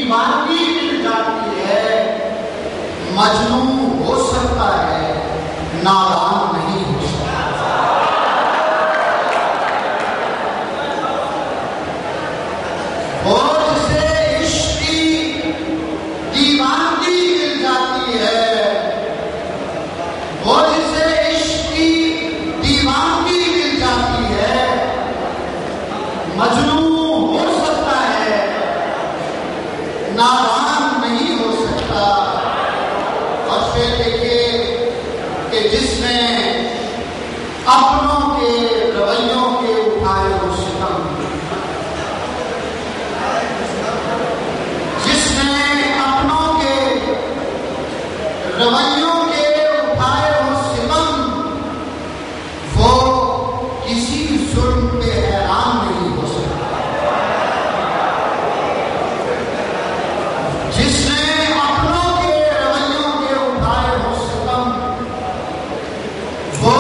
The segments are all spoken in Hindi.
दीवानगी मिल जाती है, मजनू हो सकता है, नादान नहीं हो सकता। वो जिसे इश्क की दीवानगी मिल जाती है, वो जिसे इश्क की दीवानगी मिल जाती है, मजनू हो सकता है, नादान नहीं हो सकता। और फिर देखिए कि जिसने अपनों के रवैयों के उठाए हो सितम, जिसने अपनों के रवैयों के उठाए हो सितम, वो किसी जुल्म पे हैरान नहीं हो सकता। जिसने अपनों के रवैयों के उठाए हो सितम, वो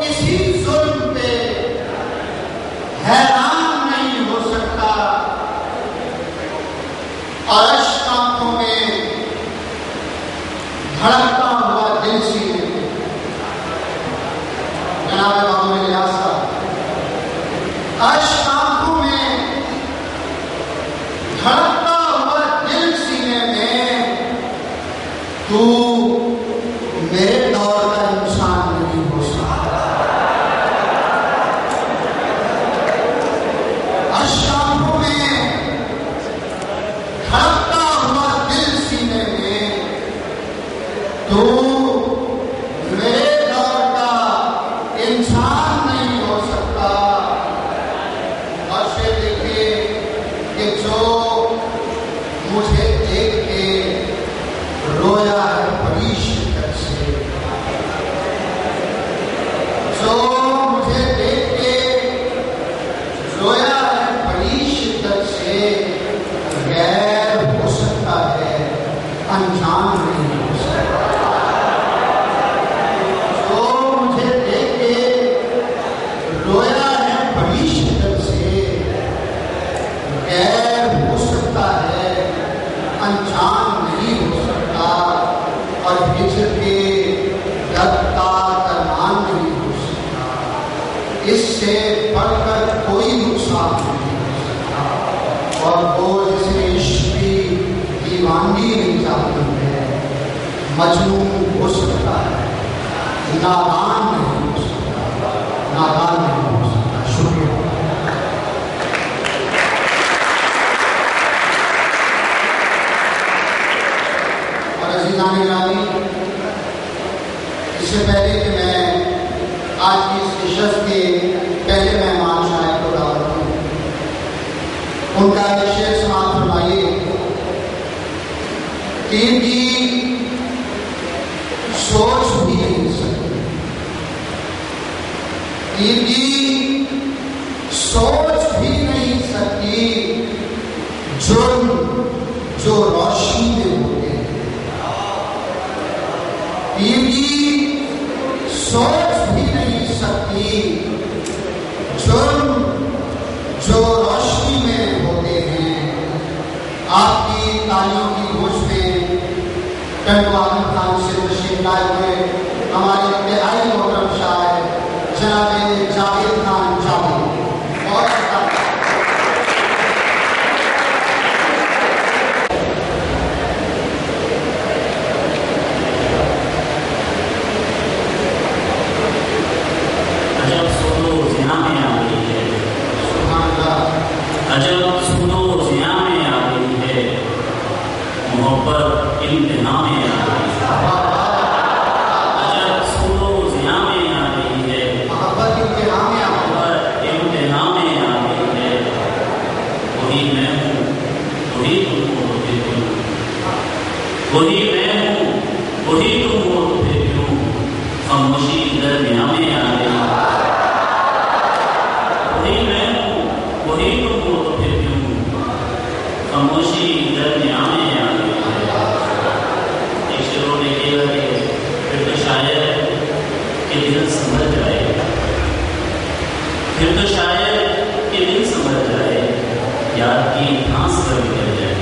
किसी जुल्म पे हैरान नहीं हो सकता। और अश्क आंखों में धड़कता हुआ दिल सीने में, जनाब बाबू ने लिहाज का अश्क आंखों में धड़कता हुआ दिल सीने में, तू मेरे दौर का इंसान नहीं हो सकता। अश्क आंखों में धड़कता हुआ दिल सीने में, तू मेरे दौर का इंसान नहीं हो सकता। और फिर देखिए कि जो मुझे देख के रोया है बड़ी शिद्दत से, जो मुझे देख के रोया है बड़ी शिद्दत से, गैर हो सकता है, अनजान नहीं हो सकता। जो मुझे देख के रोया है बड़ी शिद्दत से, गैर हो सकता है, अनजान नहीं हो सकता। और हिजर के दर्द का दरमान नहीं हो सकता, इससे बढ़कर कोई नुकसान नहीं हो सकता। और वो जिसे इश्क की दीवानगी मिल जाती है, मजनू हो सकता है, नादान नहीं हो सकता, नादान नहीं हो सकता। शुक्रिया। और अज़ीज़ान गिरामी, इससे पहले कि मैं आज की इस नशस्त के पहले मेहमान शायर को दावत दूं, उनका एक शेर समाप्त फरमाइए कि इनकी सोच भी नहीं सकती, इनकी सोच भी नहीं सकती जुर्म जो रोशनी में होते हैं। इनकी सोच भी नहीं सकती जुर्म जो रोशनी में होते हैं। आपकी तालियों की गूंज में टंडू आजम खान से तशरीफ लाए हुए हमारे इंतहाई मोहतरम शायर जनाब जावेद खान जावेद, बहुत अजब सुनो ज़िया में आ गई है, अजब सुनो ज़िया में आ गई है, मोहब्बत इम्तिहान में आ गई है। अजब सुनो ज़िया में आ गई है, मोहब्बत इम्तिहान में आ गई है। वही मैं हूँ, वही तुम हो, वही मैं हूँ, वही तुम हो, खामोशी दरमिया में आ गई। वही मैं हूँ, वही तुम हो, तो फिर क्यों खामोशी दरमिया में आ गई। एक शेरों ने कहा कि फिर तो शायद के दिल समझ जाए, फिर तो शायद के दिल समझ जाए, याद की घास कर निकल जाए।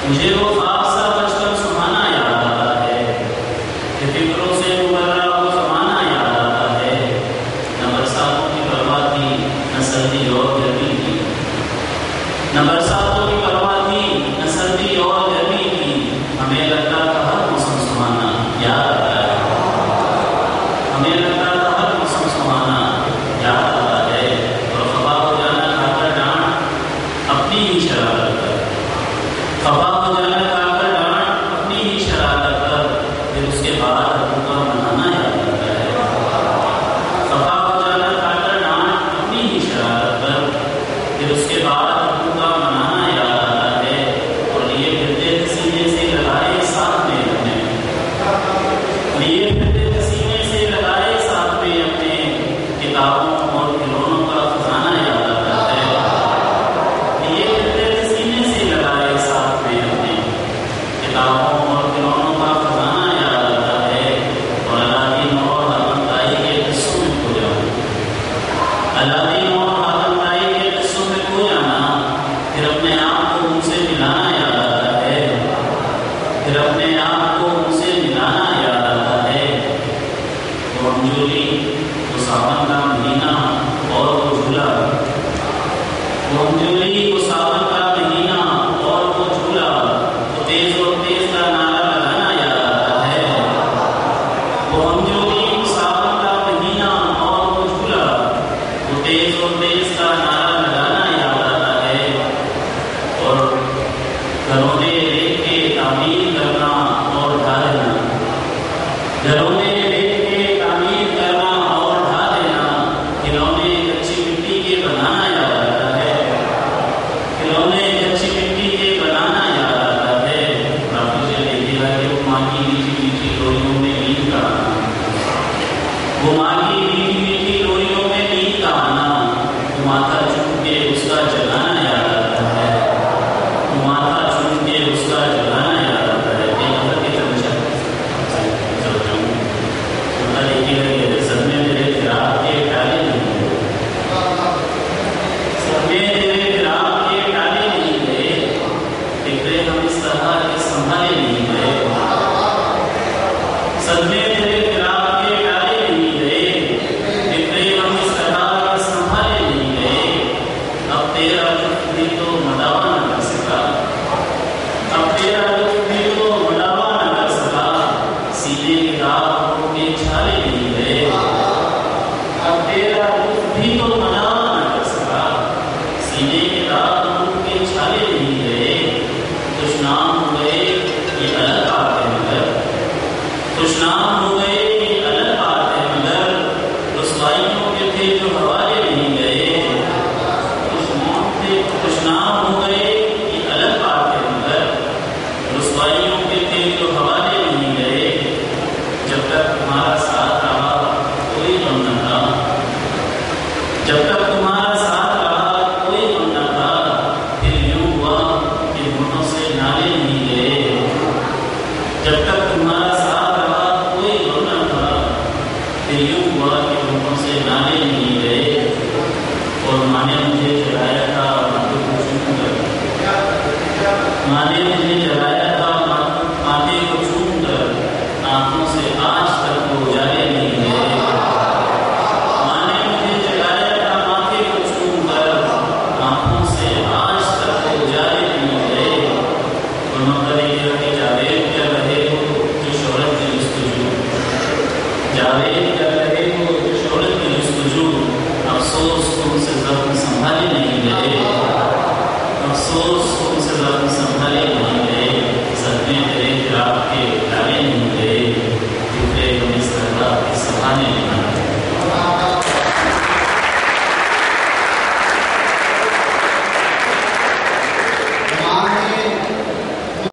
मुझे वो ख्वाब सा बचपन सुहाना याद आता है कि फिक्रों से उभरा वो ज़माना याद आता है। न बरसातों की परवाह थी, न सर्दी और गर्मी थी। न बरसातों की परवाह थी, न सर्दी और गर्मी थी। हमें लगता था हर मौसम सुहाना याद आता है। हमें लगता था हर मौसम सुहाना याद आता है। और खफा हो जाना खाकर डांट अपनी ही शरारत कर, खफा हो जाना खाकर डांट अपनी ही शरारत कर, फिर उसके बाद अबू का मनाना याद आता है। खफा हो जाना खाकर डांट अपनी ही शरारत कर, फिर उसके बाद अबू का मनाना याद आता है। और लिए फिरते सीने से लगाए साथ में अपने, लिए फिरते सीने से लगाए साथ में अपने, किताबों और खिलौनों का खजाना याद आता है। लिए फिरते सीने से लगाए साथ में अपने, किताबों और खिलौनों का खजाना याद आता है। और अलादीन और हातम ताई के किस्सों में खो जाना, अलादीन और हातम ताई के किस्सों में खो जाना, फिर अपने आप को उनसे मिलाना याद आता है। फिर अपने आप को उनसे मिलाना याद आता है। वो अंजुली, वो सावन का महीना और वो झूला, वो अंजुली, वो सावन का महीना और वो झूला, वो तेज और तेज का नारा लगाना याद आता है। वो अंजुली, वो सावन का महीना और वो झूला, वो तेज और तेज का नारा लगाना याद आता है। और घरों में रेत के तामीर करना और ढा देना, घरों में रेत के तामीर करना और ढा देना, खिलौने कच्ची मिट्टी के बनाना याद आता है। खिलौने कच्ची मिट्टी के बनाना याद आता है। काफी से देखिएगा कि वो माँ की मीठी मीठी डोरियों में नींद का आना, वो माँ की मीठी मीठी डोरियों में नींद का आना, वो माथा चूम के उसका जलाना याद आता है। वो माथा चूम के उसका जलाना याद आता है। एक अंदर के चमचा देखिए सदमे मेरे फिराक के प्याले नहीं गए, सदमे मेरे फिराक के प्याले नहीं गए, फिक्रे हम इस तरह के संभाले नहीं गए। सदमे मेरे फिराक के प्याले नहीं गए, फिक्रे हम इस तरह के संभाले नहीं गए। अब तेरा दुख भी तो मदावा न कर सका, अब तेरा दुख भी तो मदावा न कर सका, सीने के दाग के छाले नहीं गए। अब तेरा दुख भी तो मदावा न कर सका, सीने के दाग के छाले नहीं गए। कुछ नाम हो गए ये अलग बात है मगर, कुछ नाम हो गए ये अलग बात है मगर, रुसवाइयों के थे जो हवाले नहीं गए। कुछ नाम हो गए ये अलग बात है मगर, रुसवाइयों के थे जो हवाले नहीं गए। जब तक तुम्हारा साथ रहा कोई गम न था, जब तक तुम्हारा साथ रहा कोई गम न था, फिर यूं हुआ कि होठों से नाले नहीं गए। जब तक तुम्हारा साथ रहा कोई गम न था, फिर यूं हुआ कि होठों से नाले नहीं गए। और माँ ने मुझे जगाया था माथे को छूकर, माँ ने मुझे जगाया था माथे को छूकर, आंखों से आज तक वो उजाले नहीं गए। माँ ने मुझे जगाया था माथे को छूकर, आंखों से आज तक वो उजाले नहीं गए। दोनों तरीके के जावेद के